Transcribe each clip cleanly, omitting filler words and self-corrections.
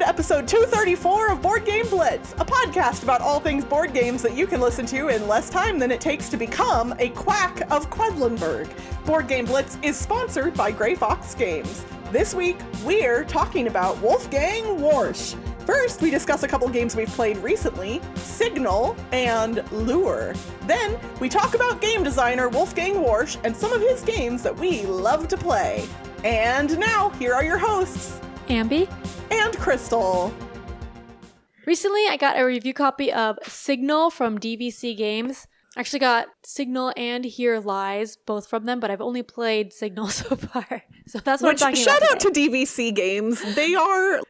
episode 234 of Board Game Blitz, a podcast about all things board games that you can listen to in less time than it takes to become a quack of Quedlinburg. Board Game Blitz is sponsored by Grey Fox Games. This week, we're talking about Wolfgang Warsch. First, we discuss a couple games we've played recently, Signal and Lure. Then, we talk about game designer Wolfgang Warsch and some of his games that we love to play. And now, here are your hosts, Ambie and Crystal. Recently, I got a review copy of Signal from DVC Games. I actually got Signal and Here Lies, both from them, but I've only played Signal so far. So that's what I'm talking about. Shout out to DVC Games. They're our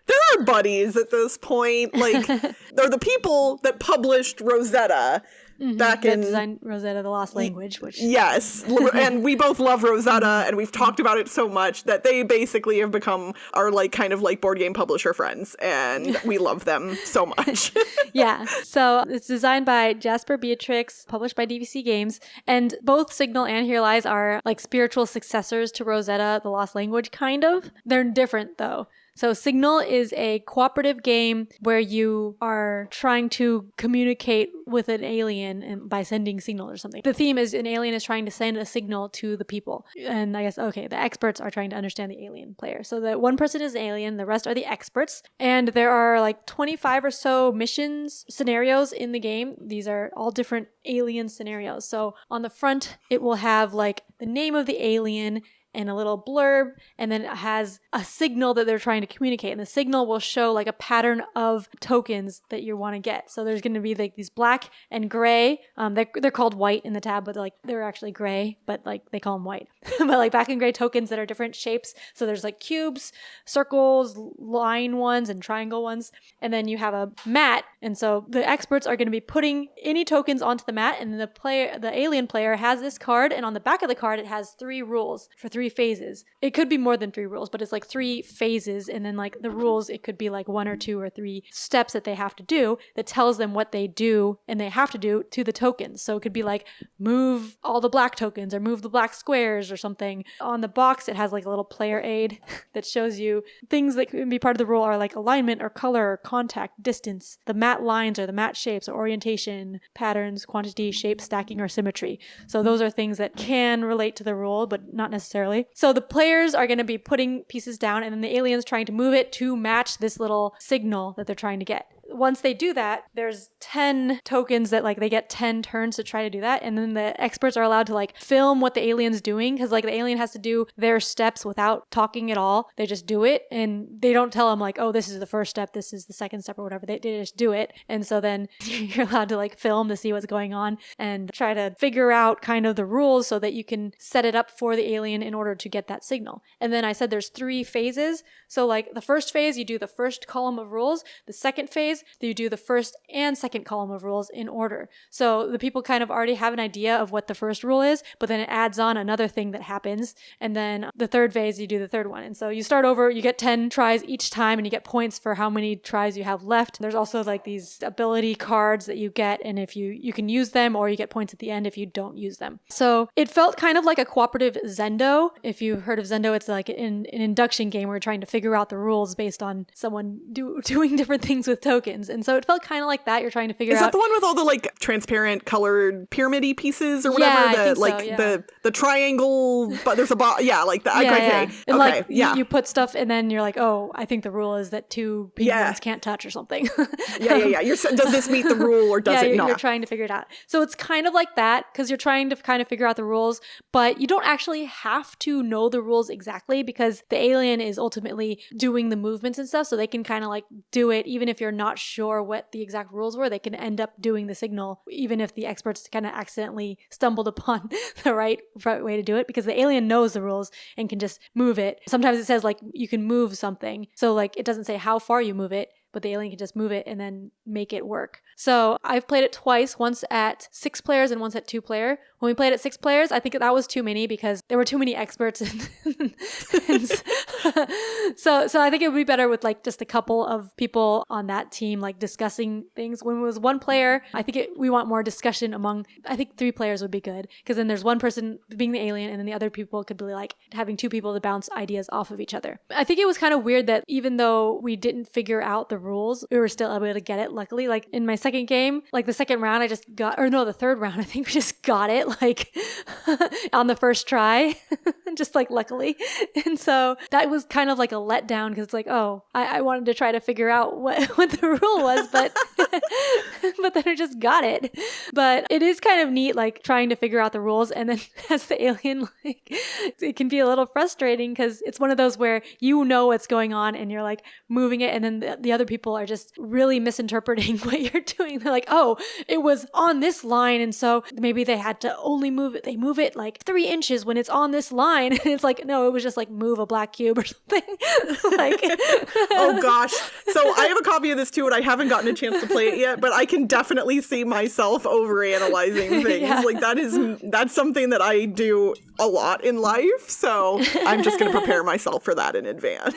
buddies at this point. Like, they're the people that published Rosetta. Back in designed Rosetta, the Lost Language, which yes, and we both love Rosetta, and we've talked about it so much that they basically have become our kind of board game publisher friends, and we love them so much. Yeah, so it's designed by Jasper Beatrix, published by DVC Games, and both Signal and Here Lies are spiritual successors to Rosetta, the Lost Language, kind of. They're different though. So Signal is a cooperative game where you are trying to communicate with an alien by sending signals or something. The theme is an alien is trying to send a signal to the people. And I guess, the experts are trying to understand the alien player. So the one person is an alien, the rest are the experts. And there are 25 or so missions, scenarios in the game. These are all different alien scenarios. So on the front, it will have the name of the alien and a little blurb, and then it has a signal that they're trying to communicate, and the signal will show a pattern of tokens that you want to get. So there's going to be these black and gray. They're called white in the tab, but they're actually gray, but they call them white. But black and gray tokens that are different shapes. So there's cubes, circles, line ones, and triangle ones, and then you have a mat. And so the experts are going to be putting any tokens onto the mat, and the alien player has this card, and on the back of the card it has 3 rules for 3 phases. It could be more than 3 rules, but it's 3 phases, and then the rules, it could be 1 or 2 or 3 steps that they have to do that tells them what they do and they have to do to the tokens. So it could be move all the black tokens or move the black squares or something. On the box, it has a little player aid that shows you things that can be part of the rule are alignment or color or contact, distance, the mat lines or the mat shapes or orientation, patterns, quantity, shape, stacking, or symmetry. So those are things that can relate to the rule, but not necessarily. So the players are going to be putting pieces down, and then the aliens trying to move it to match this little signal that they're trying to get. Once they do that, there's 10 tokens that they get 10 turns to try to do that, and then the experts are allowed to film what the alien's doing, because the alien has to do their steps without talking at all. They just do it, and they don't tell them oh, this is the first step, this is the second step, or whatever. They just do it, and so then you're allowed to film to see what's going on and try to figure out kind of the rules so that you can set it up for the alien in order to get that signal. And then I said there's 3 phases. So the first phase, you do the first column of rules. The second phase, you do the first and second column of rules in order. So the people kind of already have an idea of what the first rule is, but then it adds on another thing that happens. And then the third phase, you do the third one. And so you start over, you get 10 tries each time, and you get points for how many tries you have left. There's also these ability cards that you get, and if you can use them, or you get points at the end if you don't use them. So it felt kind of like a cooperative Zendo. If you've heard of Zendo, it's an induction game where you're trying to figure out the rules based on someone doing different things with tokens. And so it felt kind of like that. You're trying to figure out. Is that the one with all the transparent colored pyramid-y pieces or whatever? Yeah, I think so. The triangle, but there's a box. Yeah, that. Yeah. And okay. You put stuff, and then you're oh, I think the rule is that 2 penguins can't touch or something. Yeah. Does this meet the rule or does it not? You're trying to figure it out. So it's kind of like that, because you're trying to kind of figure out the rules, but you don't actually have to know the rules exactly, because the alien is ultimately doing the movements and stuff, so they can kind of do it even if you're not sure what the exact rules were. They can end up doing the signal even if the experts kind of accidentally stumbled upon the right way to do it, because the alien knows the rules and can just move it. Sometimes it says you can move something, so it doesn't say how far you move it, but the alien can just move it and then make it work. So I've played it twice, once at 6 players and once at 2 player. When we played at 6 players, I think that was too many because there were too many experts. So I think it would be better with like just a couple of people on that team like discussing things. When it was 1 player, I think we want more discussion among, I think 3 players would be good, because then there's one person being the alien and then the other people could be like having 2 people to bounce ideas off of each other. I think it was kind of weird that even though we didn't figure out the rules, we were still able to get it. Luckily, like in my second game, like the second round, the third round, I think we just got it like on the first try, just like luckily. And so that was kind of like a letdown, because it's like, oh, I wanted to try to figure out what the rule was, but but then I just got it. But it is kind of neat, like trying to figure out the rules, and then as the alien, like it can be a little frustrating because it's one of those where you know what's going on and you're like moving it, and then the other people are just really misinterpreting what you're doing. They're like, oh, it was on this line, and so maybe they had to only move it. They move it like 3 inches when it's on this line, and it's like, no, it was just like move a black cube or something. Like, oh gosh. So I have a copy of this too, and I haven't gotten a chance to play it yet, but I can definitely see myself overanalyzing things. Yeah. Like that's something that I do a lot in life, so I'm just going to prepare myself for that in advance.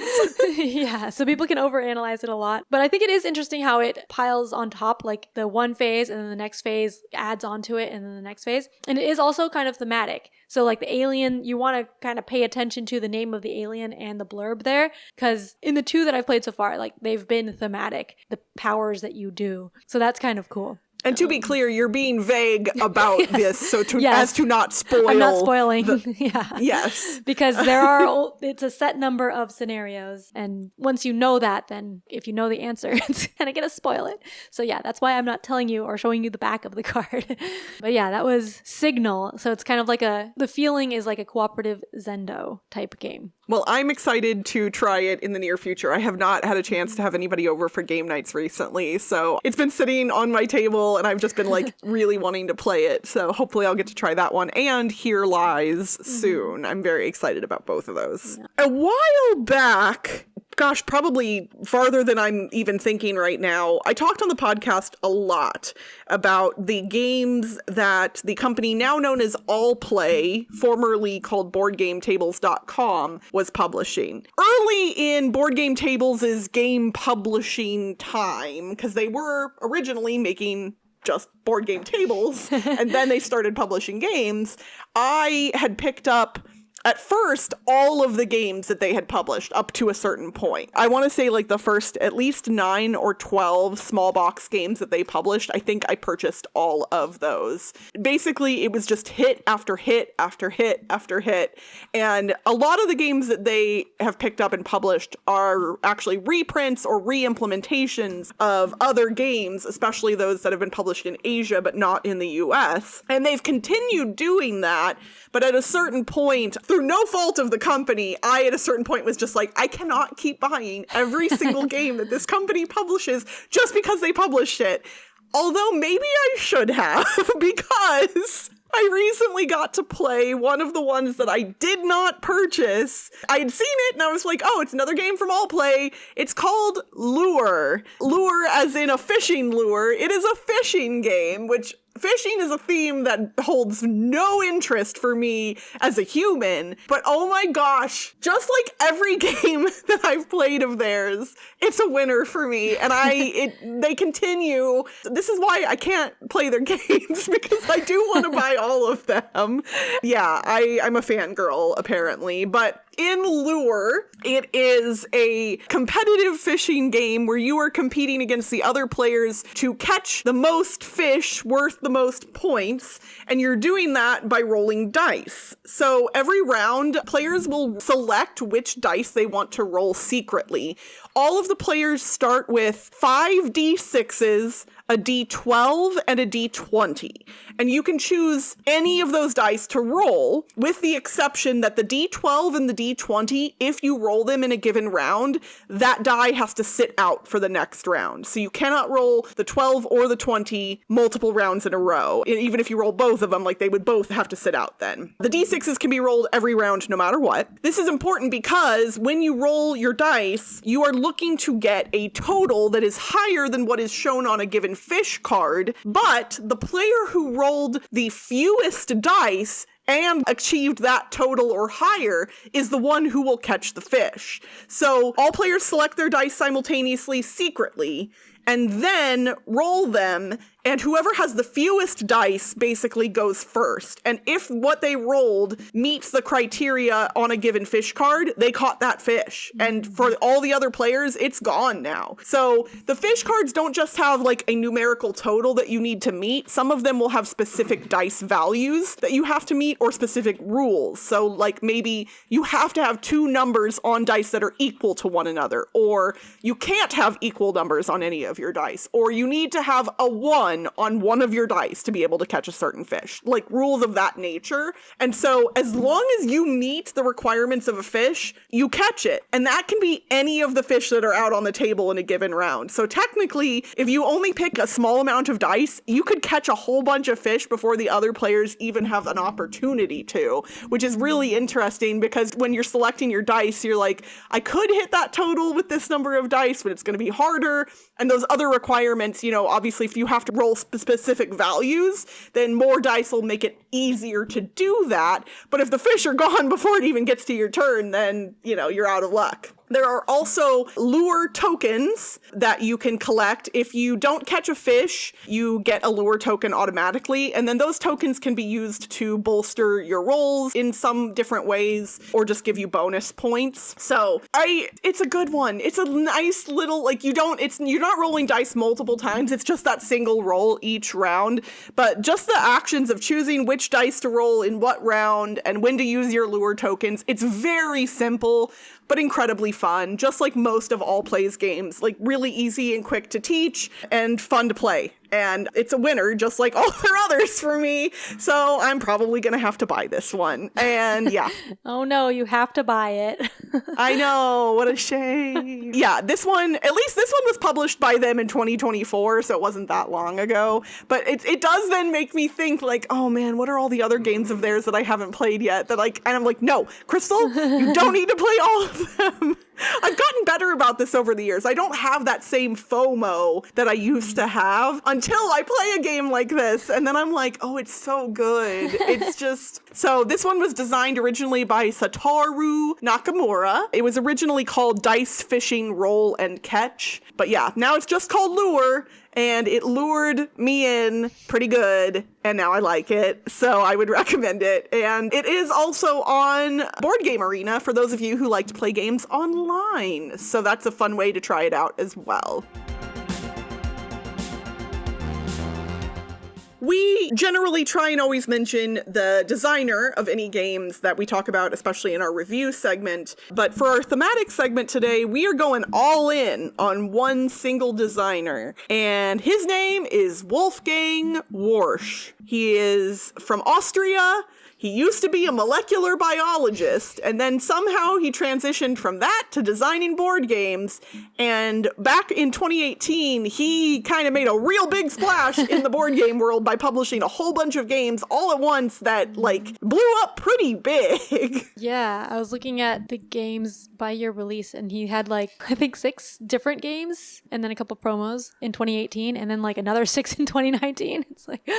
Yeah, so people can overanalyze it a lot. But I think it is interesting how it piles on top, like the one phase and then the next phase adds onto it and then the next phase. And it is also kind of thematic. So like the alien, you want to kind of pay attention to the name of the alien and the blurb there, because in the 2 that I've played so far, like they've been thematic, the powers that you do. So that's kind of cool. And to be clear, you're being vague about Yes. this, so Yes. as to not spoil. I'm not spoiling. Yeah. Yes. Because it's a set number of scenarios. And once you know that, then if you know the answer, it's kind of going to spoil it. So yeah, that's why I'm not telling you or showing you the back of the card. But yeah, that was Signal. So it's kind of like the feeling is like a cooperative Zendo type game. Well, I'm excited to try it in the near future. I have not had a chance to have anybody over for game nights recently, so it's been sitting on my table and I've just been like really wanting to play it. So hopefully I'll get to try that one and Here Lies soon. I'm very excited about both of those. Yeah. A while back, gosh, probably farther than I'm even thinking right now, I talked on the podcast a lot about the games that the company now known as All Play, formerly called BoardGameTables.com, was publishing. Early in Board Game Tables' game publishing time, because they were originally making just board game tables, and then they started publishing games, I had picked up at first all of the games that they had published up to a certain point. I want to say like the first at least 9 or 12 small box games that they published, I think I purchased all of those. Basically, it was just hit after hit after hit after hit. And a lot of the games that they have picked up and published are actually reprints or re-implementations of other games, especially those that have been published in Asia but not in the US. And they've continued doing that, but at a certain point, through no fault of the company, I at a certain point was just like, I cannot keep buying every single game that this company publishes just because they published it. Although maybe I should have, because I recently got to play one of the ones that I did not purchase. I had seen it and I was like, oh, it's another game from All Play. It's called Lure. Lure as in a fishing lure. It is a fishing game, which fishing is a theme that holds no interest for me as a human, but oh my gosh, just like every game that I've played of theirs, it's a winner for me, and they continue. This is why I can't play their games, because I do want to buy all of them. Yeah, I'm a fangirl, apparently, but in Lure, it is a competitive fishing game where you are competing against the other players to catch the most fish worth the most points, and you're doing that by rolling dice. So every round, players will select which dice they want to roll secretly. All of the players start with 5 D6s, a D12, and a D20. And you can choose any of those dice to roll, with the exception that the D12 and the D20, if you roll them in a given round, that die has to sit out for the next round. So you cannot roll the 12 or the 20 multiple rounds in a row. Even if you roll both of them, like they would both have to sit out then. The D6s can be rolled every round no matter what. This is important because when you roll your dice, you are looking to get a total that is higher than what is shown on a given fish card, but the player who rolls rolled the fewest dice and achieved that total or higher is the one who will catch the fish. So all players select their dice simultaneously, secretly, and then roll them, and whoever has the fewest dice basically goes first. And if what they rolled meets the criteria on a given fish card, they caught that fish. And for all the other players, it's gone now. So the fish cards don't just have like a numerical total that you need to meet. Some of them will have specific dice values that you have to meet or specific rules. So like maybe you have to have 2 numbers on dice that are equal to one another, or you can't have equal numbers on any of your dice, or you need to have a 1 on one of your dice to be able to catch a certain fish, like rules of that nature. And so as long as you meet the requirements of a fish, you catch it. And that can be any of the fish that are out on the table in a given round. So technically, if you only pick a small amount of dice, you could catch a whole bunch of fish before the other players even have an opportunity to, which is really interesting because when you're selecting your dice, you're like, I could hit that total with this number of dice, but it's going to be harder. And those other requirements, you know, obviously if you have to roll specific values, then more dice will make it easier to do that. But if the fish are gone before it even gets to your turn, then, you know, you're out of luck. There are also lure tokens that you can collect. If you don't catch a fish, you get a lure token automatically, and then those tokens can be used to bolster your rolls in some different ways, or just give you bonus points. So it's a good one. It's a nice little, like, you're not rolling dice multiple times. It's just that single roll each round, but just the actions of choosing which dice to roll in what round and when to use your lure tokens. It's very simple, but incredibly fun, just like most of All Plays games. Like, really easy and quick to teach and fun to play. And it's a winner, just like all their others for me. So I'm probably going to have to buy this one. And yeah. Oh no, you have to buy it. I know, what a shame. Yeah, at least this one was published by them in 2024, so it wasn't that long ago. But it does then make me think like, oh man, what are all the other games of theirs that I haven't played yet? And I'm like, no, Crystal, you don't need to play all of them. I've gotten better about this over the years. I don't have that same FOMO that I used to have until I play a game like this. And then I'm like, oh, it's so good. It's just... So this one was designed originally by Satoru Nakamura. It was originally called Dice Fishing Roll and Catch. But yeah, now it's just called Lure. And it lured me in pretty good, and now I like it, so I would recommend it. And it is also on Board Game Arena for those of you who like to play games online, so that's a fun way to try it out as well. We generally try and always mention the designer of any games that we talk about, especially in our review segment. But for our thematic segment today, we are going all in on one single designer. And his name is Wolfgang Warsch. He is from Austria. He used to be a molecular biologist, and then somehow he transitioned from that to designing board games. And back in 2018, he kind of made a real big splash in the board game world by publishing a whole bunch of games all at once that, like, blew up pretty big. Yeah, I was looking at the games by year release, and he had, like, I think 6 different games, and then a couple promos in 2018, and then, like, another 6 in 2019. It's like,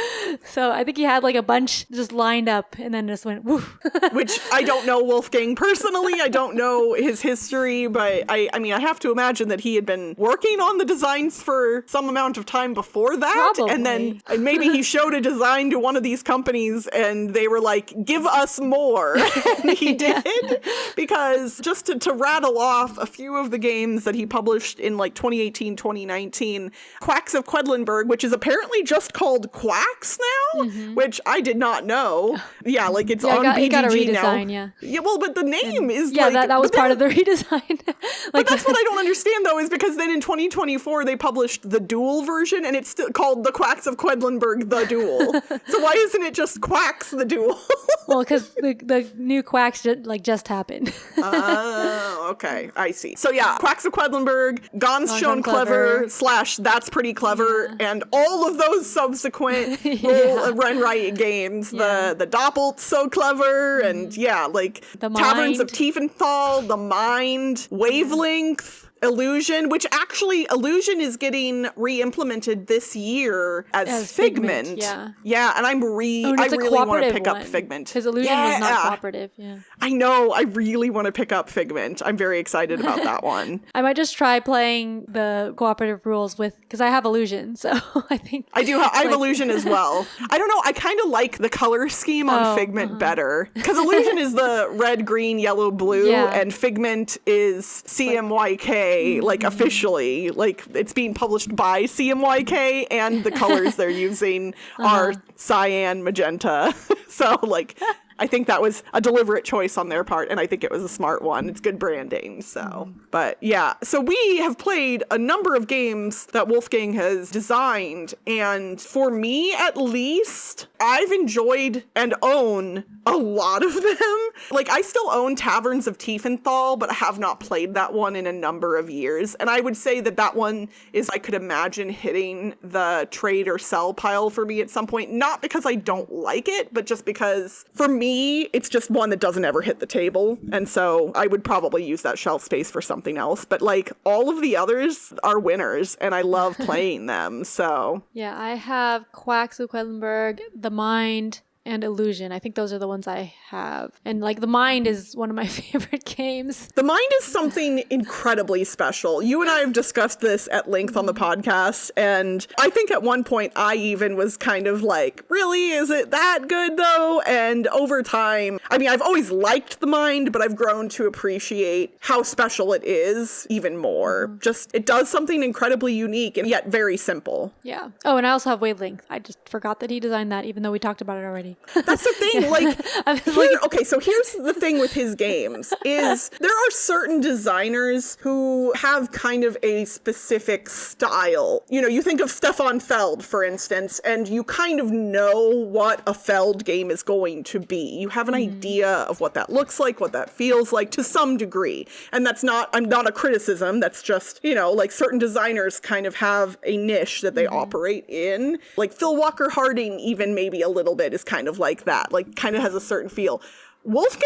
so I think he had, like, a bunch just lined up, and then just went woof. Which I don't know Wolfgang personally. I don't know his history, but I mean, I have to imagine that he had been working on the designs for some amount of time before that. Probably. And then maybe he showed a design to one of these companies and they were like, give us more. And he did. Because just to rattle off a few of the games that he published in like 2018, 2019, Quacks of Quedlinburg, which is apparently just called Quacks now, which I did not know. Yeah, like it's on BGG it got a now. redesign, Yeah, well, but the name is yeah, like... that was part of the redesign. But that's what I don't understand, though, is because then in 2024, they published the Duel version, and it's still called the Quacks of Quedlinburg, the Duel. So why isn't it just Quacks, the Duel? Well, because the new Quacks just happened. Oh, okay. I see. So yeah, Quacks of Quedlinburg, Ganz, Schön, clever / That's Pretty Clever, and all of those subsequent Run Riot games. The Doppelt, so clever, and like the Taverns Mind. of Tiefenthal, The Mind, Wavelength, Illusion, which actually Illusion is getting re-implemented this year as Figment. Yeah, and I really want to pick up Figment. Because Illusion was not cooperative, I know, I really want to pick up Figment. I'm very excited about that one. I might just try playing the cooperative rules because I have Illusion, so I think... I have Illusion as well. I don't know, I kind of like the color scheme on Figment better. Because Illusion is the red, green, yellow, blue, and Figment is CMYK, like officially. Like, it's being published by CMYK, and the colors they're using are cyan, magenta. So, like... I think that was a deliberate choice on their part, and I think it was a smart one. It's good branding, so. But yeah, so we have played a number of games that Wolfgang has designed, and for me at least, I've enjoyed and own a lot of them. Like, I still own Taverns of Tiefenthal, but I have not played that one in a number of years, and I would say that one is, I could imagine hitting the trade or sell pile for me at some point, not because I don't like it, but just because, for me, it's just one that doesn't ever hit the table. And so I would probably use that shelf space for something else. But like all of the others are winners and I love playing them. So yeah, I have Quacks of Quedlinburg, The Mind, and Illusion. I think those are the ones I have. And like The Mind is one of my favorite games. The Mind is something incredibly special. You and I have discussed this at length on the podcast, and I think at one point I even was kind of like, really, is it that good though? And over time, I mean, I've always liked The Mind, but I've grown to appreciate how special it is even more. Just, it does something incredibly unique and yet very simple. Yeah. Oh, and I also have Wavelength. I just forgot that he designed that, even though we talked about it already. That's the thing, okay, so here's the thing with his games, is there are certain designers who have kind of a specific style. You know, you think of Stefan Feld, for instance, and you kind of know what a Feld game is going to be. You have an idea of what that looks like, what that feels like, to some degree. And I'm not a criticism, that's just, you know, like certain designers kind of have a niche that they operate in. Like Phil Walker Harding, even maybe a little bit, is kind of like that, like kind of has a certain feel. Wolfgang,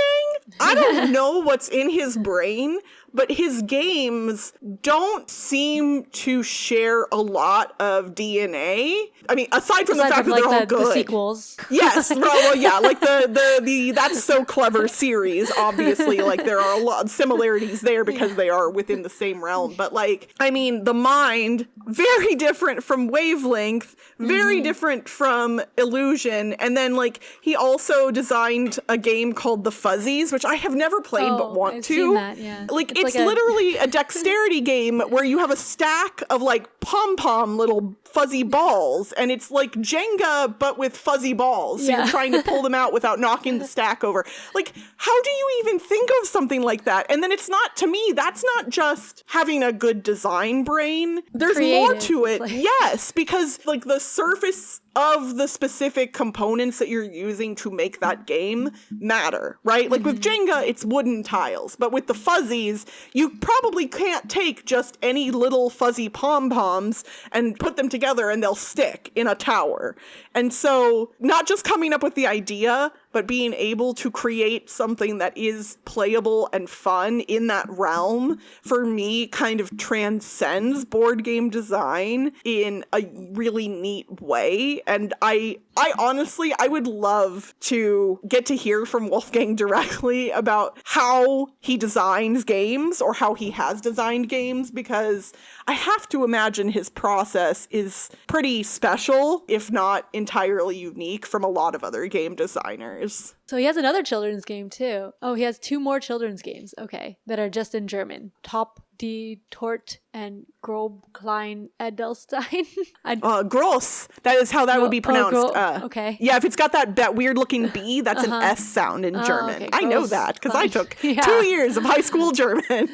I don't know what's in his brain, but his games don't seem to share a lot of DNA. I mean, aside from the fact that they're all good. The sequels. Yes, well, yeah, like the That's So Clever series, obviously, like there are a lot of similarities there because they are within the same realm. But like, I mean, The Mind, very different from Wavelength, very different from Illusion. And then like, he also designed a game called The Fuzzies, which I have never played but want to. Seen that, yeah. Like, it's literally a dexterity game where you have a stack of like pom-pom little fuzzy balls, and it's like Jenga but with fuzzy balls. So you're trying to pull them out without knocking the stack over. Like, how do you even think of something like that? And then it's not, to me, that's not just having a good design brain. There's more to it. Yes, because like the surface of the specific components that you're using to make that game matter, right? Like with Jenga, it's wooden tiles, but with the Fuzzies, you probably can't take just any little fuzzy pom-poms and put them together and they'll stick in a tower. And so not just coming up with the idea, but being able to create something that is playable and fun in that realm, for me, kind of transcends board game design in a really neat way. And I honestly, I would love to get to hear from Wolfgang directly about how he designs games or how he has designed games, because I have to imagine his process is pretty special, if not entirely unique from a lot of other game designers. So he has another children's game too. Oh, he has 2 more children's games, okay, that are just in German. Topp, die Torte, and Große, kleine, Edelsteine. Groß. That is how that would be pronounced. Okay. Yeah, if it's got that weird looking B, that's an S sound in German. Okay. I know that because I took 2 years of high school German.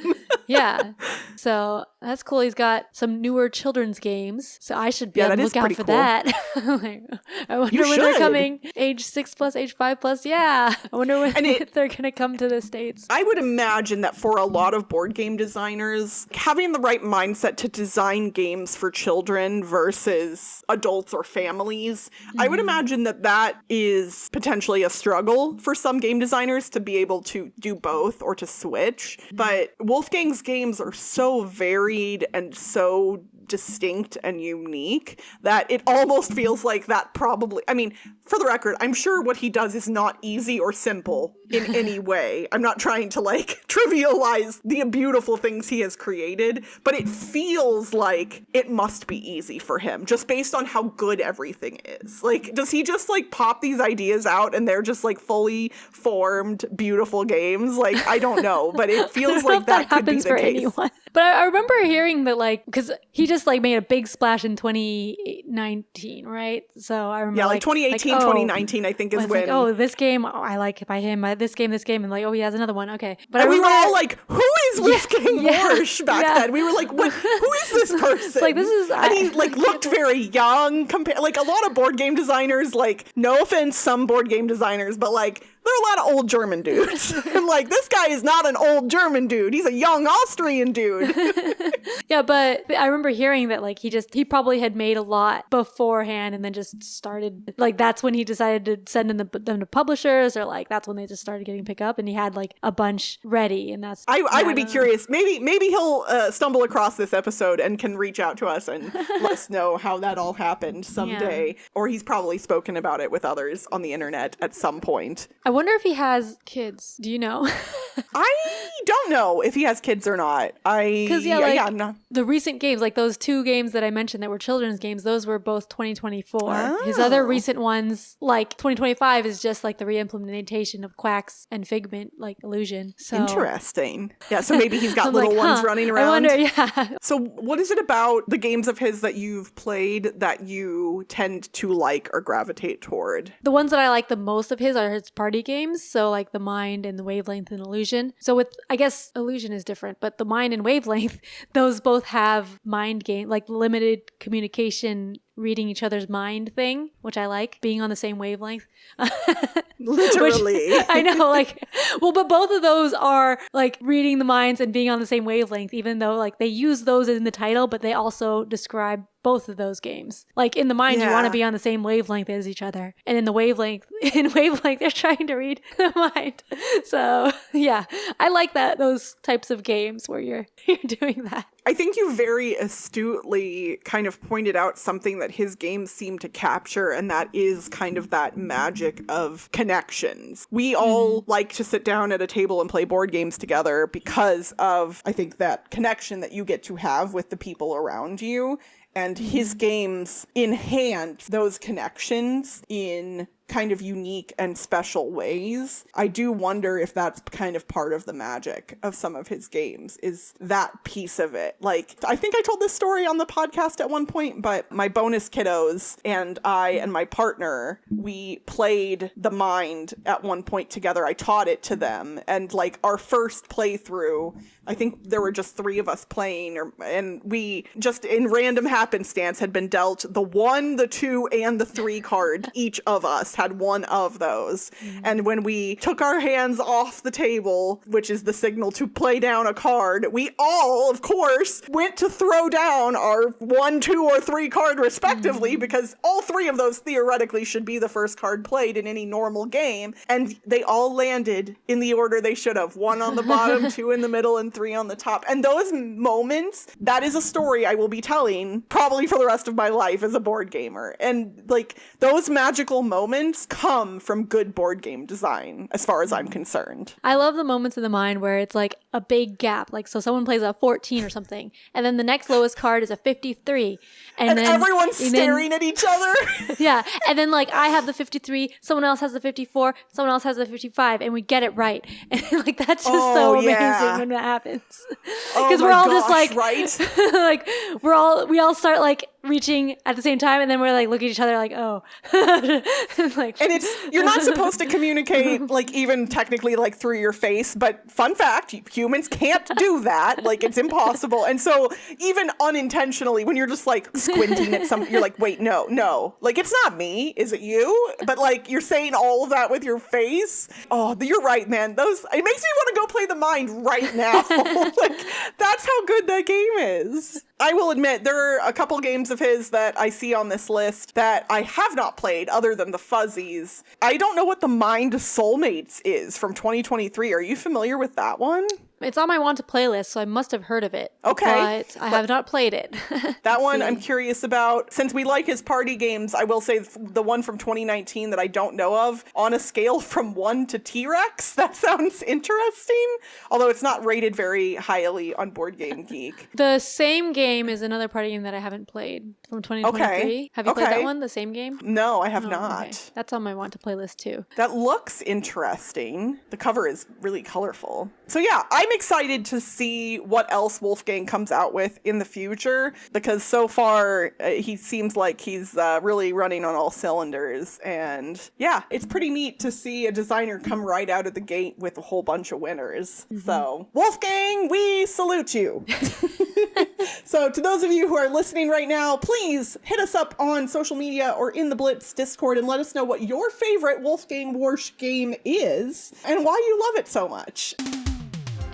Yeah. So that's cool. He's got some newer children's games. So I should be on the lookout for that. I wonder when they're coming. Age 6 plus, age 5 plus. Yeah. I wonder when they're going to come to the States. I would imagine that for a lot of board game designers, having the right mindset to design games for children versus adults or families, I would imagine that is potentially a struggle for some game designers to be able to do both or to switch. But Wolfgang's Things games are so varied and so distinct and unique that it almost feels like that probably, I mean, for the record, I'm sure what he does is not easy or simple in any way. I'm not trying to like trivialize the beautiful things he has created, but it feels like it must be easy for him just based on how good everything is. Like, does he just like pop these ideas out and they're just like fully formed, beautiful games? Like, I don't know, but it feels like that could be the for case. Anyone. But I remember hearing that, like, because he just like made a big splash in 2019, right? So I remember, yeah, like 2018, 2019, I think is when. Like, oh, this game I like by him. This game, and like, oh, he has another one. Okay, but and we were all like, "Who is Wolfgang Warsch?" Back then, we were like, "What? Who is this person?" It's like, this is, and he like looked very young. Like a lot of board game designers. Like, no offense, some board game designers, but like, there are a lot of old German dudes. And like, this guy is not an old German dude. He's a young Austrian dude. Yeah, but I remember hearing that like he probably had made a lot beforehand and then just started, like, that's when he decided to send them to publishers, or like that's when they just started getting picked up, and he had like a bunch ready. And that's I would be curious. Maybe he'll stumble across this episode and can reach out to us and let us know how that all happened someday. Yeah. Or he's probably spoken about it with others on the internet at some point. I wonder if he has kids. Do you know? I don't know if he has kids or not. I'm not. The recent games, like those two games that I mentioned that were children's games, those were both 2024. Oh. His other recent ones, like 2025, is just like the re-implementation of Quacks and Figment, like Illusion. So interesting. Yeah, so maybe he's got little ones running around. I wonder, yeah. So what is it about the games of his that you've played that you tend to like or gravitate toward? The ones that I like the most of his are his party games. So like the Mind and the Wavelength and Illusion. So with, I guess Illusion is different, but the Mind and Wavelength, those both have mind game, like limited communication, reading each other's mind thing, which I like, being on the same wavelength. Literally. I know, like, well, but both of those are like reading the minds and being on the same wavelength, even though like they use those in the title, but they also describe both of those games. Like in the Mind, you want to be on the same wavelength as each other. And in the Wavelength, they're trying to read the mind. So yeah, I like those types of games where you're doing that. I think you very astutely kind of pointed out something that his games seem to capture, and that is kind of that magic of connections. We all like to sit down at a table and play board games together because of, I think, that connection that you get to have with the people around you. And his games enhance those connections in kind of unique and special ways. I do wonder if that's kind of part of the magic of some of his games, is that piece of it. Like, I think I told this story on the podcast at one point, but my bonus kiddos and I and my partner, we played The Mind at one point together. I taught it to them, and like our first playthrough, I think there were just 3 of us playing, and we just in random happenstance had been dealt the 1, the 2, and the 3 card. Each of us had one of those. And when we took our hands off the table, which is the signal to play down a card, we all, of course, went to throw down our 1, 2, or 3 card respectively, because all 3 of those theoretically should be the first card played in any normal game. And they all landed in the order they should have. 1 on the bottom, 2 in the middle, and 3 on the top. And those moments, that is a story I will be telling probably for the rest of my life as a board gamer. And like, those magical moments come from good board game design, as far as I'm concerned. I love the moments in the Mind where it's like a big gap. Like, so someone plays a 14 or something, and then the next lowest card is a 53. And then everyone's staring at each other. Yeah. And then like I have the 53, someone else has the 54, someone else has the 55, and we get it right. And like, that's just so amazing when that happens. Because we're all just like, right? Like we all start like reaching at the same time, and then we're like look at each other like, oh. Like, and you're not supposed to communicate like even technically like through your face, but fun fact, humans can't do that. Like, it's impossible. And so even unintentionally, when you're just like squinting at something, you're like, wait, no, like, it's not me, is it you? But like, you're saying all of that with your face. Oh, you're right, man. It makes me want to go play The Mind right now. Like, that's how good that game is. I will admit, there are a couple games of his that I see on this list that I have not played other than the Fuzzies. I don't know what the Mind Soulmates is from 2023. Are you familiar with that one? It's on my want to play list, so I must have heard of it. Okay. But I have not played it. That one I'm curious about. Since we like his party games, I will say the one from 2019 that I don't know of, on a scale from 1 to T-Rex, that sounds interesting. Although it's not rated very highly on Board Game Geek. The same game is another party game that I haven't played from 2023. Okay. Have you played that one, the same game? No, I have not. Okay. That's on my want to play list too. That looks interesting. The cover is really colorful. So yeah, I'm excited to see what else Wolfgang comes out with in the future, because so far he seems like he's really running on all cylinders. And yeah, it's pretty neat to see a designer come right out of the gate with a whole bunch of winners. Mm-hmm. So Wolfgang, we salute you. So to those of you who are listening right now, please hit us up on social media or in the Blitz Discord and let us know what your favorite Wolfgang Warsch game is and why you love it so much.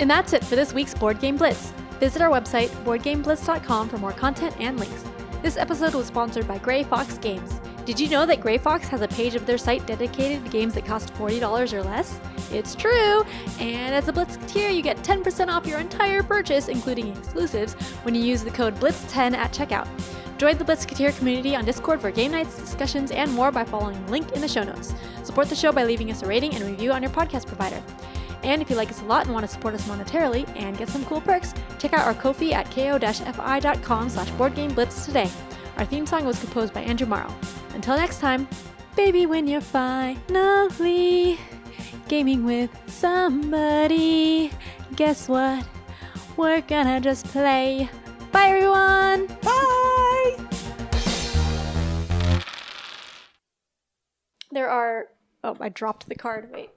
And that's it for this week's Board Game Blitz. Visit our website, boardgameblitz.com, for more content and links. This episode was sponsored by Gray Fox Games. Did you know that Gray Fox has a page of their site dedicated to games that cost $40 or less? It's true! And as a Blitzketeer, you get 10% off your entire purchase, including exclusives, when you use the code BLITZ10 at checkout. Join the Blitzketeer community on Discord for game nights, discussions, and more by following the link in the show notes. Support the show by leaving us a rating and review on your podcast provider. And if you like us a lot and want to support us monetarily and get some cool perks, check out our Ko-fi at ko-fi.com/boardgameblitz today. Our theme song was composed by Andrew Morrow. Until next time, baby, when you're finally gaming with somebody, guess what? We're gonna just play. Bye, everyone! Bye! Oh, I dropped the card. Wait.